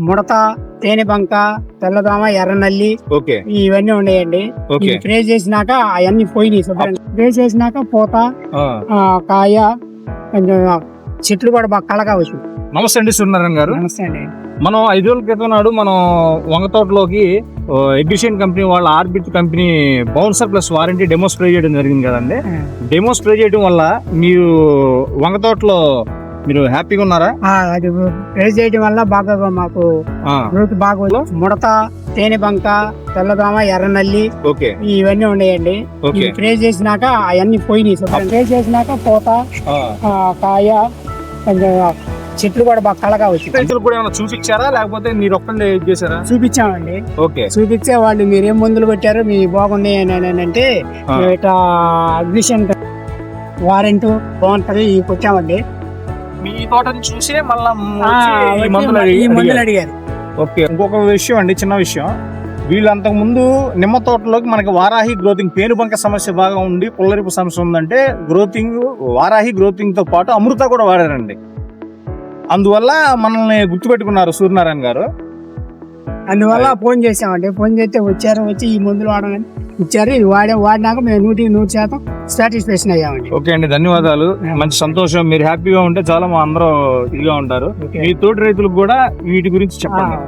ముడత, తేనెబంక, తెల్లదోమ, ఎర్రనల్లి ఓకే ఇవన్నీ ఉన్నాయండి. ఓకే స్ప్రే చేసినాక అవన్నీ పోయినాయి. స్ప్రే చేసినాక పూత, కాయ, కొంచెం చెట్లు కూడా బాగా కళగా వచ్చింది. నమస్తే అండి సూర్యనారాయణ గారు. నమస్తే అండి. మనం 5 రోజుల క్రితం నాడు మనం వంగ తోటలోకి ఎగ్జిషన్ కంపెనీ వాళ్ళ orbit company bouncer plus warranty demo spray చేయడం జరిగింది కదండి. డెమో స్ప్రే చేయడం వల్ల మీరు వంగ తోటలో మీరు హ్యాపీగా ఉన్నారా? అది స్ప్రే చేయడం వల్ల బాగా మాకు గ్రోత్ బాగా ముడత, తేనెబంక, తెల్లదోమ, ఎర్రనల్లి ఓకే ఇవన్నీ ఉన్నాయండి. స్ప్రే చేసినాక అవన్నీ పోయినాయి. స్ప్రే చేసినాక పూత, కాయ, కొంచెం చెట్లు కూడా బాగా కళగా వచ్చింది. రైతులు కూడా ఏమైనా చూపించారా లేకపోతే మీరు ఒక్కడే చేశారా? చూపించామండి. ఓకే చూపించే వాళ్ళు మీరేం మందులు పెట్టారు, మీ బాగున్నాయి అని అంటే ఇట్లా అడ్మిషన్ వారెంట్ బాగుంటది వచ్చామండి. మీ తోటని చూసే మళ్ళీ ఈ మందులు అడిగారు. ఓకే ఇంకొక విషయం అండి, చిన్న విషయం. వీళ్ళు అంతకు ముందు నిమ్మ తోటలోకి మనకి వారాహి గ్రోతింగ్ పేనుబంక సమస్య బాగా ఉండి పుల్లరిపు సమస్య ఉందంటే వారాహి గ్రోతింగ్ తో పాటు అమృత కూడా వాడారండి. అందువల్ల మనల్ని గుర్తుపెట్టుకున్నారు సూర్యనారాయణ గారు. అందువల్ల ఫోన్ చేసామండి. ఫోన్ చేస్తే వచ్చి ఈ మందులు వాడమని ఇచ్చారు. ఇది వాడినాక మేము 100% సాటిస్ఫాక్షన్ అయ్యామండి. ఓకే అండి, ధన్యవాదాలు. మంచి సంతోషం. మీరు హ్యాపీగా ఉంటే చాలా మా అందరూ ఇదిగా ఉంటారు. మీ తోటి రైతులకు కూడా వీటి గురించి చెప్పండి.